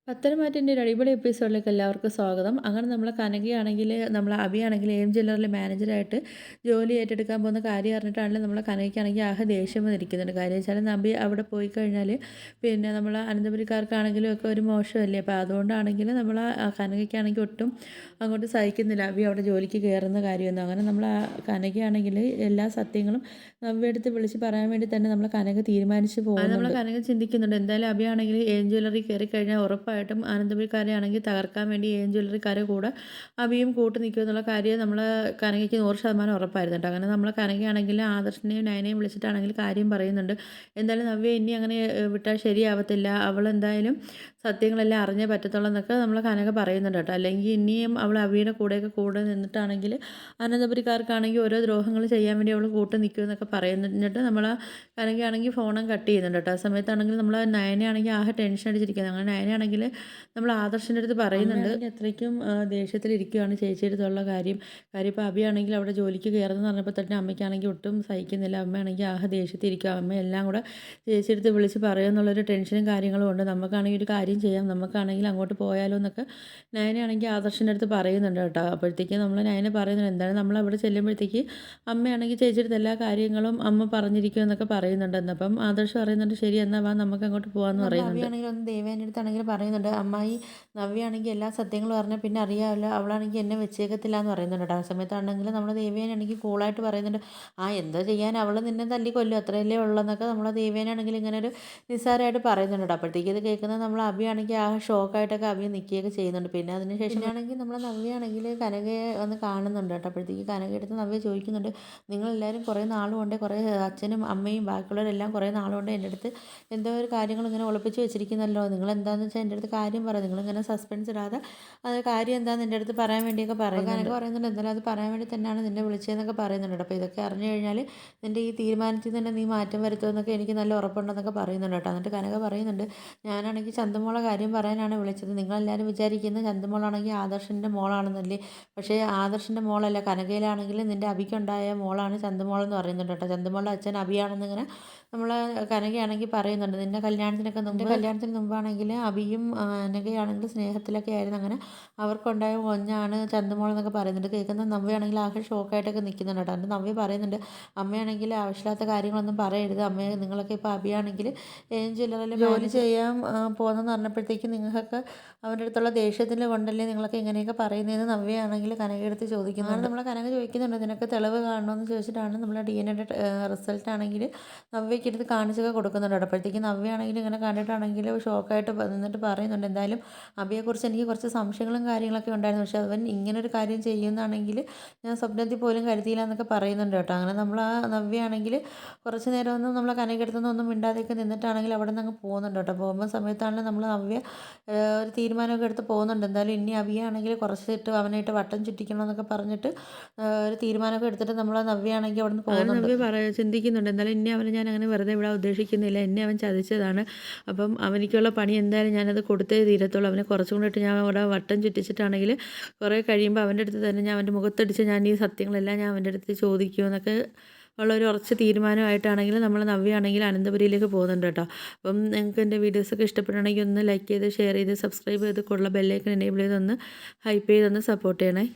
പത്തനംതിട്ടൻ്റെ ഒരു അടിപൊളി എപ്പിസോഡിലേക്ക് എല്ലാവർക്കും സ്വാഗതം. അങ്ങനെ നമ്മളെ കനകയാണെങ്കിൽ നമ്മളെ അഭിയാണെങ്കിൽ എം ജ്വല്ലറിലെ മാനേജറായിട്ട് ജോലി ഏറ്റെടുക്കാൻ പോകുന്ന കാര്യം അറിഞ്ഞിട്ടാണെങ്കിലും നമ്മളെ കനകയ്ക്കാണെങ്കിൽ ദേഷ്യം വന്നിരിക്കുന്നുണ്ട്. കാര്യം വെച്ചാൽ നബി അവിടെ പോയി കഴിഞ്ഞാൽ പിന്നെ നമ്മൾ അനന്തപുരിക്കാർക്കാണെങ്കിലും ഒക്കെ ഒരു മോശമല്ലേ. അപ്പോൾ അതുകൊണ്ടാണെങ്കിൽ നമ്മൾ കനകയ്ക്കാണെങ്കിൽ ഒട്ടും അങ്ങോട്ട് സഹിക്കുന്നില്ല അബി അവിടെ ജോലിക്ക് കയറുന്ന കാര്യമൊന്നും. അങ്ങനെ നമ്മൾ കനകയാണെങ്കിൽ എല്ലാ സത്യങ്ങളും നവ്യയെടുത്ത് വിളിച്ച് പറയാൻ വേണ്ടി തന്നെ നമ്മൾ കനക തീരുമാനിച്ച് പോകുന്നുണ്ട്. നമ്മൾ കനക ചിന്തിക്കുന്നുണ്ട് എന്തായാലും അഭിയാണെങ്കിൽ എം ജ്വല്ലറി കയറി കഴിഞ്ഞാൽ ഉറപ്പായിട്ടും ആനന്ദപുരിക്കാരെ ആണെങ്കിൽ തകർക്കാൻ വേണ്ടി എം ജ്വല്ലറിക്കാരെ കൂടെ അഭിയും കൂട്ട് നിൽക്കും എന്നുള്ള കാര്യം നമ്മൾ കനകയ്ക്ക് 100% ഉറപ്പായിരുന്നു കേട്ടോ. അങ്ങനെ നമ്മൾ കനകയാണെങ്കിൽ ആദർശിനെയും നയനെയും വിളിച്ചിട്ടാണെങ്കിൽ കാര്യം പറയുന്നുണ്ട്. എന്തായാലും നവ്യ ഇനി അങ്ങനെ വിട്ടാൽ ശരിയാവത്തില്ല, അവൾ എന്തായാലും സത്യങ്ങളെല്ലാം അറിഞ്ഞേ പറ്റത്തുള്ളൂ എന്നൊക്കെ നമ്മൾ കനക പറയുന്നുണ്ട് കേട്ടോ. അല്ലെങ്കിൽ ഇനിയും അവൾ അഭിയുടെ കൂടെ നിന്നിട്ടാണെങ്കിൽ അനന്തപുരിക്കാർക്കാണെങ്കിൽ ഓരോ ദ്രോഹങ്ങൾ ചെയ്യാൻ വേണ്ടി അവൾ കൂട്ട് നിൽക്കും എന്നൊക്കെ പറയുന്നിട്ട് നമ്മൾ കനകയാണെങ്കിൽ ഫോണും കട്ട് ചെയ്യുന്നുണ്ട് കേട്ടോ. ആ സമയത്താണെങ്കിൽ നമ്മൾ നയനയാണെങ്കിൽ ടെൻഷൻ അടിച്ചിരിക്കുന്നത്. അങ്ങനെ നയനയാണെങ്കിൽ നമ്മൾ ആദർശിൻ്റെ അടുത്ത് പറയുന്നുണ്ട് അത്രയ്ക്കും ദേഷ്യത്തിലിരിക്കുകയാണ് ചേച്ചിയുടെ അടുത്തുള്ള കാര്യം. ഇപ്പോൾ അഭിയാണെങ്കിൽ അവിടെ ജോലിക്ക് കയറുന്നതെന്ന് പറഞ്ഞപ്പോൾ തന്നെ അമ്മയ്ക്കാണെങ്കിൽ ഒട്ടും സഹിക്കുന്നില്ല. അമ്മയാണെങ്കിൽ ദേഷ്യത്തിരിക്കുക. അമ്മ എല്ലാം കൂടെ ചേച്ചിയുടെ അടുത്ത് വിളിച്ച് പറയുമെന്നുള്ളൊരു ടെൻഷനും കാര്യങ്ങളും ഉണ്ട്. നമുക്കാണെങ്കിൽ ഒരു കാര്യം ചെയ്യാം, നമുക്കാണെങ്കിൽ അങ്ങോട്ട് പോയാലോ എന്നൊക്കെ നയനയാണെങ്കിൽ ആദർശിൻ്റെ അടുത്ത് പറയുന്നുണ്ട് കേട്ടോ. അപ്പോഴത്തേക്ക് നമ്മൾ നയന പറയുന്നുണ്ട് എന്തായാലും നമ്മൾ അവിടെ ചെല്ലുമ്പോഴത്തേക്ക് അമ്മയാണെങ്കിൽ ചേച്ചിയുടെ അടുത്ത് എല്ലാ കാര്യങ്ങളും അമ്മ പറഞ്ഞിരിക്കും എന്നൊക്കെ പറയുന്നുണ്ടെന്ന്. അപ്പം ആദർശ് പറയുന്നുണ്ട് ശരി എന്നാൽ വാ നമുക്ക് അങ്ങോട്ട് പോകാമെന്ന് പറയുന്നുണ്ട്. നവ്യാണെങ്കിൽ ഒന്ന് ദേവേൻ്റെ അടുത്താണെങ്കിൽ പറയുന്നുണ്ട് അമ്മായി നവ്യാണെങ്കിൽ എല്ലാ സത്യങ്ങളും പറഞ്ഞാൽ പിന്നെ അറിയാമല്ലോ, അവളാണെങ്കിൽ എന്നെ വെച്ചേക്കത്തില്ല എന്ന് പറയുന്നുണ്ട്. ആ സമയത്താണെങ്കിൽ നമ്മൾ ദേവേനാണെങ്കിൽ കൂളായിട്ട് പറയുന്നുണ്ട് എന്തോ ചെയ്യാൻ, അവൾ നിന്നെ തല്ലിക്കൊല്ലും അത്രയല്ലേ ഉള്ളെന്നൊക്കെ നമ്മൾ ദേവേനാണെങ്കിൽ ഇങ്ങനെ ഒരു നിസ്സാരമായിട്ട് പറയുന്നുണ്ട്. അപ്പോഴത്തേക്ക് ഇത് കേൾക്കുന്നത് നമ്മൾ അഭിയാണെങ്കിൽ ഷോക്കായിട്ടൊക്കെ അഭി നിൽക്കുകയൊക്കെ ചെയ്യുന്നുണ്ട്. പിന്നെ അതിനുശേഷം ആണെങ്കിൽ നമ്മൾ നവ്യാണെങ്കിൽ കനകയെ വന്ന് കാണുന്നുണ്ട് കേട്ടോ. അപ്പോഴത്തേക്ക് കനകയെടുത്ത് നവ്യ ചോദിക്കുന്നുണ്ട് നിങ്ങളെല്ലാവരും കുറേ നാളുകൊണ്ട് കുറേ അച്ഛനും അമ്മയും ബാക്കിയുള്ളവരെല്ലാം കുറേ നാളുകൊണ്ട് എൻ്റെ അടുത്ത് എന്തോ ഒരു കാര്യങ്ങൾ ഇങ്ങനെ ഒളിപ്പിച്ച് വെച്ചിരിക്കുന്നല്ലോ, നിങ്ങൾ എന്താണെന്ന് വെച്ചാൽ എൻ്റെ അടുത്ത് കാര്യം പറ, നിങ്ങളിങ്ങനെ സസ്പെൻസ് ഇടാതെ അത് കാര്യം എന്താണെന്ന് എൻ്റെ അടുത്ത് പറയാൻ വേണ്ടിയൊക്കെ പറയുന്നുണ്ട്. കനക പറയുന്നുണ്ട് എന്തായാലും അത് പറയാൻ വേണ്ടി തന്നെയാണ് നിന്നെ വിളിച്ചതെന്നൊക്കെ പറയുന്നുണ്ട്. അപ്പോൾ ഇതൊക്കെ അറിഞ്ഞു കഴിഞ്ഞാൽ നിൻ്റെ ഈ തീരുമാനത്തിൽ തന്നെ നീ മാറ്റം വരുത്തുമെന്നൊക്കെ എനിക്ക് നല്ല ഉറപ്പുണ്ടെന്നൊക്കെ പറയുന്നുണ്ട് കേട്ടോ. എന്നിട്ട് കനക പറയുന്നുണ്ട് ഞാനാണെങ്കിൽ ചന്തുമോളെ കാര്യം പറയാനാണ് വിളിച്ചത്, നിങ്ങളെല്ലാവരും വിചാരിക്കുന്നത് ചന്തുമോളാണെങ്കിൽ ആദർശിൻ്റെ മോളാണെന്നല്ലേ, പക്ഷേ ആദർശിൻ്റെ മോളല്ല, കനകയിലാണെങ്കിൽ നിൻ്റെ അഭിക്കുണ്ടായ മോളാണ് ചന്തുമോളെന്ന് പറയുന്നുണ്ട് കേട്ടോ. ചന്തുമോളുടെ അച്ഛൻ അഭിയാണെന്നിങ്ങനെ നമ്മൾ കനകയാണെങ്കിൽ പറയുന്നുണ്ട്. കല്യാണത്തിന് മുമ്പാണെങ്കിൽ അഭിയും അനഘയാണെങ്കിൽ സ്നേഹത്തിലൊക്കെ ആയിരുന്നു. അങ്ങനെ അവർക്കുണ്ടായ കുഞ്ഞാണ് ചന്തുമോൾ എന്നൊക്കെ പറയുന്നുണ്ട്. കേൾക്കുന്ന നവ്യാണെങ്കിൽ ഷോക്കായിട്ടൊക്കെ നിൽക്കുന്നുണ്ട് കേട്ടോ. എന്നിട്ട് നവ്യ പറയുന്നുണ്ട് അമ്മയാണെങ്കിൽ ആവശ്യമില്ലാത്ത കാര്യങ്ങളൊന്നും പറയരുത്, അമ്മയെ നിങ്ങളൊക്കെ ഇപ്പോൾ അഭിയാണെങ്കിൽ ജ്വല്ലറിയിൽ ജോലി ചെയ്യാൻ പോകുന്നതെന്ന് പറഞ്ഞപ്പോഴത്തേക്കും നിങ്ങൾക്കൊക്കെ അവൻ്റെ അടുത്തുള്ള ദേഷ്യത്തിൽ കൊണ്ടല്ലേ നിങ്ങളൊക്കെ ഇങ്ങനെയൊക്കെ പറയുന്നതെന്ന് നവ്യയാണെങ്കിൽ കനകയെടുത്ത് ചോദിക്കുന്നു. അങ്ങനെ നമ്മളെ കനക ചോദിക്കുന്നുണ്ട് നിനക്ക് തെളിവ് കാണണമെന്ന് ചോദിച്ചിട്ടാണ് നമ്മളെ DNA റിസൾട്ട് ആണെങ്കിൽ നവ്യയ്ക്ക് എടുത്ത് കാണിച്ചൊക്കെ കൊടുക്കുന്നുണ്ട്. അപ്പോഴത്തേക്കും നവ്യാണെങ്കിൽ ഇങ്ങനെ കണ്ടിട്ടാണെങ്കിൽ ഷോക്കായിട്ട് നിന്നിട്ട് പറയുന്നുണ്ട് എന്തായാലും അഭിയെക്കുറിച്ച് എനിക്ക് കുറച്ച് സംശയങ്ങളും കാര്യങ്ങളൊക്കെ ഉണ്ടായിരുന്നു, പക്ഷേ അവൻ ഇങ്ങനൊരു കാര്യം ചെയ്യുന്നതാണെങ്കിൽ ഞാൻ സ്വപ്നത്തിൽ പോലും കരുതിയില്ല എന്നൊക്കെ പറയുന്നുണ്ട് കേട്ടോ. അങ്ങനെ നമ്മൾ നവ്യാണെങ്കിൽ കുറച്ച് നേരം ഒന്നും നമ്മളെ കനകെടുത്തൊന്നും ഒന്നും മിണ്ടാതെയൊക്കെ നിന്നിട്ടാണെങ്കിൽ അവിടെ നിന്ന് അങ്ങ് പോകുന്നുണ്ട് കേട്ടോ. പോകുമ്പോൾ സമയത്താണെങ്കിൽ നമ്മൾ നവ്യ ഒരു തീരുമാനമൊക്കെ എടുത്ത് പോകുന്നുണ്ട്. എന്തായാലും ഇനി അഭിയാണെങ്കിൽ കുറച്ചിട്ട് അവനായിട്ട് വട്ടം ചുറ്റിക്കണം എന്നൊക്കെ പറഞ്ഞിട്ട് ഒരു തീരുമാനമൊക്കെ എടുത്തിട്ട് നമ്മൾ നവ്യാണെങ്കിൽ അവിടെ നിന്ന് പോകുന്നുണ്ട്. നവ്യ ചിന്തിക്കുന്നുണ്ട് എന്തായാലും ഇനി അവനെ ഞാൻ അങ്ങനെ വെറുതെ വിടാൻ ഉദ്ദേശിക്കുന്നില്ല, എന്നെ അവൻ ചതിച്ചതാണ്, അപ്പം അവനിക്കുള്ള പണി എന്തായാലും ഞാനത് കൊടുത്തേ തീരത്തുള്ളൂ. അവനെ കുറച്ചും കൂടിയിട്ട് ഞാൻ അവിടെ വട്ടം ചുറ്റിച്ചിട്ടാണെങ്കിൽ കുറേ കഴിയുമ്പോൾ അവൻ്റെ അടുത്ത് തന്നെ ഞാൻ അവൻ്റെ മുഖത്തടിച്ച് ഞാൻ ഈ സത്യങ്ങളെല്ലാം ഞാൻ അവൻ്റെ അടുത്ത് ചോദിക്കുമെന്നൊക്കെ ഉള്ളൊരു ഉറച്ച തീരുമാനമായിട്ടാണെങ്കിൽ നമ്മൾ നവ്യാണെങ്കിൽ അനന്തപുരിയിലേക്ക് പോകുന്നുണ്ട് കേട്ടോ. അപ്പം നിങ്ങൾക്ക് എൻ്റെ വീഡിയോസൊക്കെ ഇഷ്ടപ്പെട്ടുണ്ടെങ്കിൽ ഒന്ന് ലൈക്ക് ചെയ്ത് ഷെയർ ചെയ്ത് സബ്സ്ക്രൈബ് ചെയ്ത് ബെല്ലൈക്കൺ എനേബിൾ ചെയ്തൊന്ന് ഹൈപ്പ് ചെയ്തൊന്ന് സപ്പോർട്ട് ചെയ്യണേ.